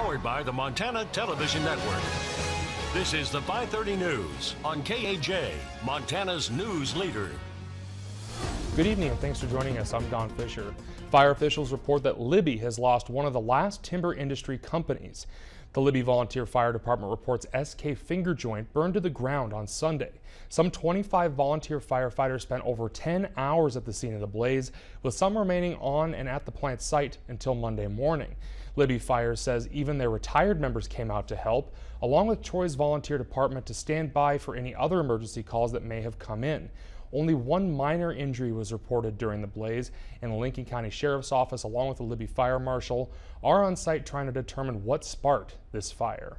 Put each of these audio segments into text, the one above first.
Powered by the Montana Television Network. This is the 530 News on KAJ, Montana's news leader. Good evening and thanks for joining us. I'm Don Fisher. Fire officials report that Libby has lost one of the last timber industry companies. The Libby Volunteer Fire Department reports SK Finger Joint burned to the ground on Sunday. Some 25 volunteer firefighters spent over 10 hours at the scene of the blaze, with some remaining on and at the plant site until Monday morning. Libby Fire says even their retired members came out to help, along with Troy's volunteer department to stand by for any other emergency calls that may have come in. Only one minor injury was reported during the blaze, and the Lincoln County Sheriff's Office, along with the Libby Fire Marshal, are on site trying to determine what sparked this fire.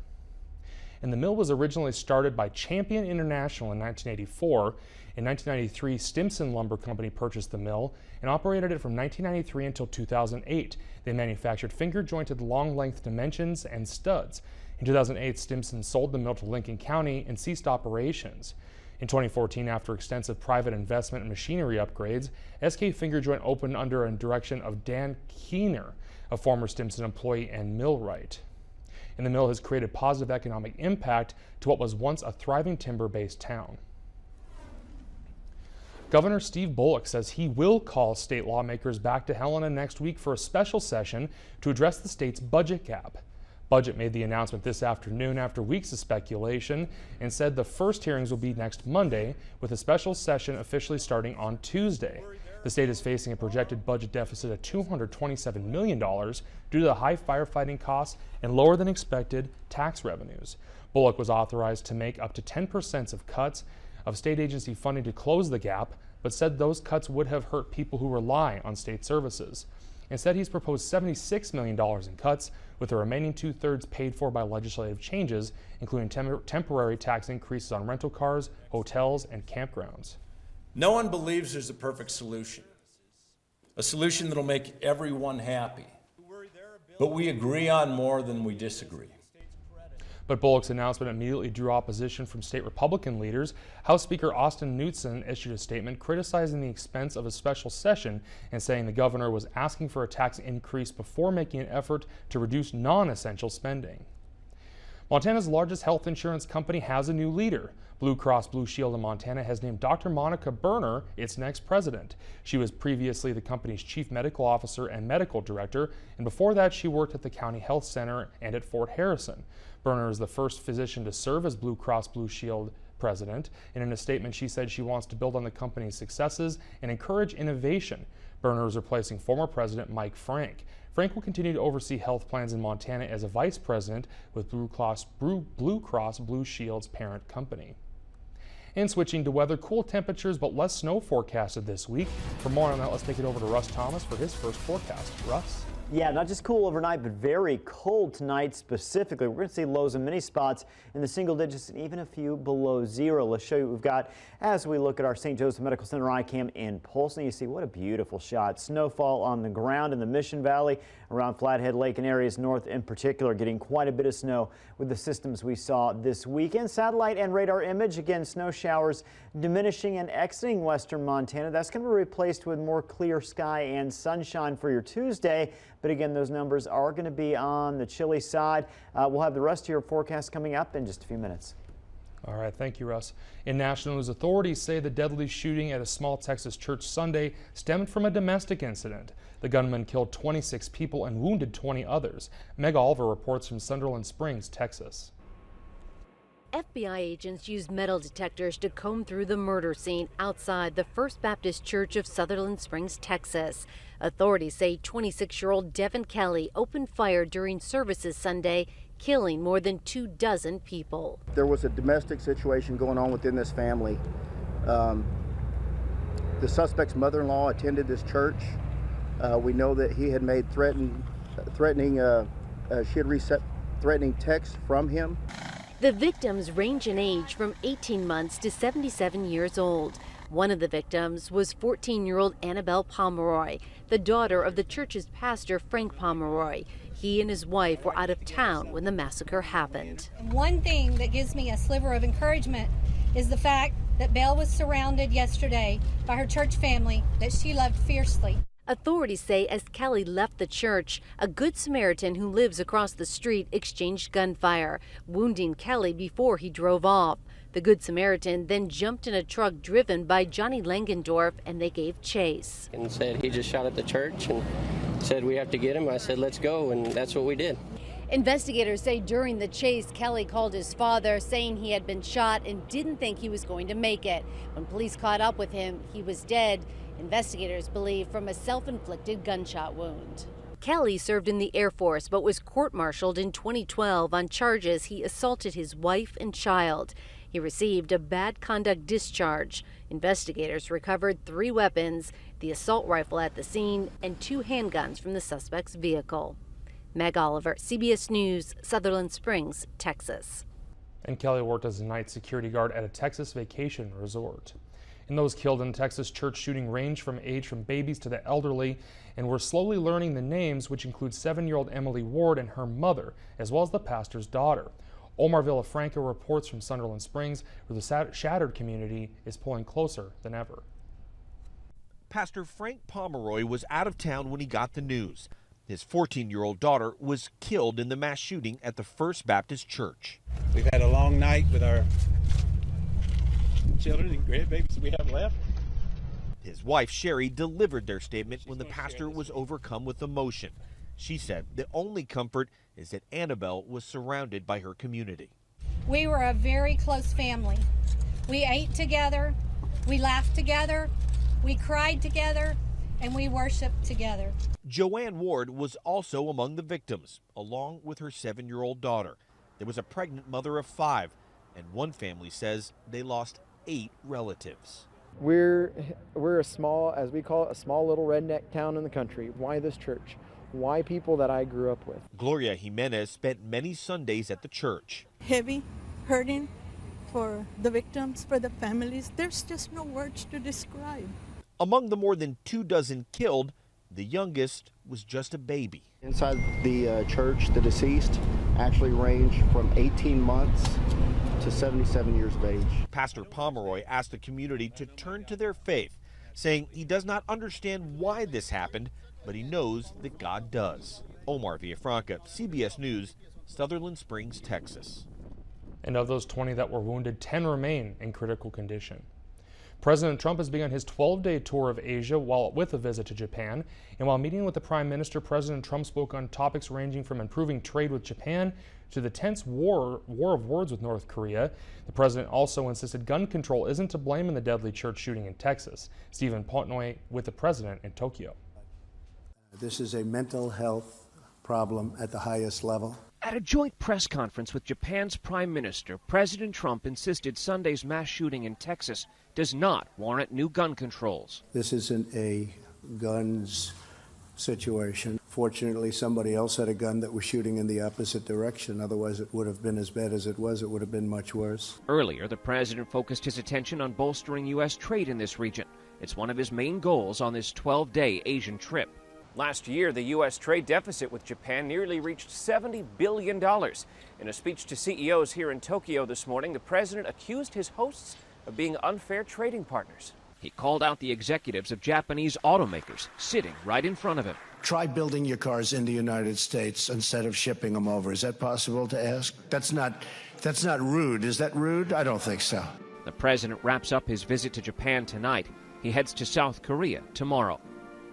And the mill was originally started by Champion International in 1984. In 1993, Stimson Lumber Company purchased the mill and operated it from 1993 until 2008. They manufactured finger-jointed long-length dimensions and studs. In 2008, Stimson sold the mill to Lincoln County and ceased operations. In 2014, after extensive private investment and machinery upgrades, SK Finger Joint opened under a direction of Dan Keener, a former Stimson employee and millwright. And the mill has created positive economic impact to what was once a thriving timber-based town. Governor Steve Bullock says he will call state lawmakers back to Helena next week for a special session to address the state's budget gap. Budget made the announcement this afternoon after weeks of speculation and said the first hearings will be next Monday, with a special session officially starting on Tuesday. The state is facing a projected budget deficit of $227 million due to the high firefighting costs and lower than expected tax revenues. Bullock was authorized to make up to 10% of cuts of state agency funding to close the gap, but said those cuts would have hurt people who rely on state services. Instead, he's proposed $76 million in cuts, with the remaining two-thirds paid for by legislative changes, including temporary tax increases on rental cars, hotels, and campgrounds. No one believes there's a perfect solution, a solution that'll make everyone happy. But we agree on more than we disagree. But Bullock's announcement immediately drew opposition from state Republican leaders. House Speaker Austin Knudsen issued a statement criticizing the expense of a special session and saying the governor was asking for a tax increase before making an effort to reduce non-essential spending. Montana's largest health insurance company has a new leader. Blue Cross Blue Shield of Montana has named Dr. Monica Berner its next president. She was previously the company's chief medical officer and medical director, and before that she worked at the County Health Center and at Fort Harrison. Berner is the first physician to serve as Blue Cross Blue Shield president, and in a statement she said she wants to build on the company's successes and encourage innovation. Berner is replacing former president Mike Frank. Frank will continue to oversee health plans in Montana as a vice president with Blue Cross Blue Shield's parent company. And switching to weather, cool temperatures but less snow forecasted this week. For more on that, let's take it over to Russ Thomas for his first forecast. Russ? Yeah, not just cool overnight, but very cold tonight specifically. We're going to see lows in many spots in the single digits and even a few below zero. Let's show you what we've got as we look at our St. Joseph Medical Center iCam in Polson. You see what a beautiful shot. Snowfall on the ground in the Mission Valley, around Flathead Lake and areas north in particular, getting quite a bit of snow with the systems we saw this weekend. Satellite and radar image, again, snow showers diminishing and exiting western Montana. That's going to be replaced with more clear sky and sunshine for your Tuesday. But again, those numbers are going to be on the chilly side. We'll have the rest of your forecast coming up in just a few minutes. All right, thank you, Russ. In national news, authorities say the deadly shooting at a small Texas church Sunday stemmed from a domestic incident. The gunman killed 26 people and wounded 20 others. Meg Oliver reports from Sunderland Springs, Texas. FBI agents used metal detectors to comb through the murder scene outside the First Baptist Church of Sutherland Springs, Texas. Authorities say 26-year-old Devin Kelly opened fire during services Sunday, killing more than 24 people. There was a domestic situation going on within this family. The suspect's mother-in-law attended this church. We know that he had made threatening texts from him. The victims range in age from 18 months to 77 years old. One of the victims was 14-year-old Annabelle Pomeroy, the daughter of the church's pastor, Frank Pomeroy. He and his wife were out of town when the massacre happened. One thing that gives me a sliver of encouragement is the fact that Belle was surrounded yesterday by her church family that she loved fiercely. Authorities say as Kelly left the church, a Good Samaritan who lives across the street exchanged gunfire, wounding Kelly before he drove off. The Good Samaritan then jumped in a truck driven by Johnny Langendorf, and they gave chase. And said he just shot at the church and said we have to get him. I said let's go, and that's what we did. Investigators say during the chase, Kelly called his father, saying he had been shot and didn't think he was going to make it. When police caught up with him, he was dead. Investigators believe from a self-inflicted gunshot wound. Kelly served in the Air Force but was court-martialed in 2012 on charges he assaulted his wife and child. He received a bad conduct discharge. Investigators recovered 3 weapons, the assault rifle at the scene, and 2 handguns from the suspect's vehicle. Meg Oliver, CBS News, Sutherland Springs, Texas. And Kelly worked as a night security guard at a Texas vacation resort. And those killed in the Texas church shooting range from babies to the elderly, and we're slowly learning the names, which include 7-year-old Emily Ward and her mother, as well as the pastor's daughter. Omar Villafranca reports from Sutherland Springs, where the shattered community is pulling closer than ever. Pastor Frank Pomeroy was out of town when he got the news. His 14-year-old daughter was killed in the mass shooting at the First Baptist Church. We've had a long night with our children and grandbabies we have left. His wife, Sherry, delivered their statement when the pastor was overcome with emotion. She said the only comfort is that Annabelle was surrounded by her community. We were a very close family. We ate together, we laughed together, we cried together, and we worshiped together. Joanne Ward was also among the victims, along with her 7-year-old daughter. There was a pregnant mother of 5, and one family says they lost 8 relatives. We're a small, as we call it, a small little redneck town in the country. Why this church? Why people that I grew up with? Gloria Jimenez spent many Sundays at the church. Heavy, hurting for the victims, for the families. There's just no words to describe. Among the more than 24 killed, the youngest was just a baby. Inside the church, the deceased actually ranged from 18 months to 77 years of age. Pastor Pomeroy asked the community to turn to their faith, saying he does not understand why this happened, but he knows that God does. Omar Villafranca, CBS News, Sutherland Springs, Texas. And of those 20 that were wounded, 10 remain in critical condition. President Trump has begun his 12-day tour of Asia with a visit to Japan. And while meeting with the Prime Minister, President Trump spoke on topics ranging from improving trade with Japan to the tense war of words with North Korea. The president also insisted gun control isn't to blame in the deadly church shooting in Texas. Stephen Portnoy with the president in Tokyo. This is a mental health problem at the highest level. At a joint press conference with Japan's Prime Minister, President Trump insisted Sunday's mass shooting in Texas does not warrant new gun controls. This isn't a guns situation. Fortunately, somebody else had a gun that was shooting in the opposite direction. Otherwise, it would have been as bad as it was. It would have been much worse. Earlier, the president focused his attention on bolstering U.S. trade in this region. It's one of his main goals on this 12-day Asian trip. Last year, the U.S. trade deficit with Japan nearly reached $70 billion. In a speech to CEOs here in Tokyo this morning, the president accused his hosts of being unfair trading partners. He called out the executives of Japanese automakers sitting right in front of him. Try building your cars in the United States instead of shipping them over. Is that possible to ask? That's not rude. Is that rude? I don't think so. The president wraps up his visit to Japan tonight. He heads to South Korea tomorrow.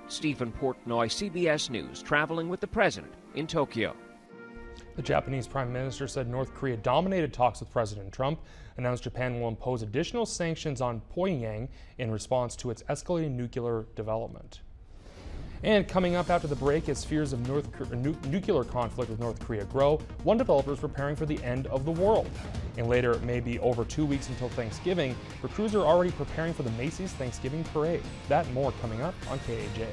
Stephen Portnoy, CBS News, traveling with the president in Tokyo. The Japanese Prime Minister said North Korea dominated talks with President Trump, announced Japan will impose additional sanctions on Pyongyang in response to its escalating nuclear development. And coming up after the break, as fears of nuclear conflict with North Korea grow, one developer is preparing for the end of the world. And later, it may be over 2 weeks until Thanksgiving, but crews are already preparing for the Macy's Thanksgiving Parade. That and more coming up on KAJ.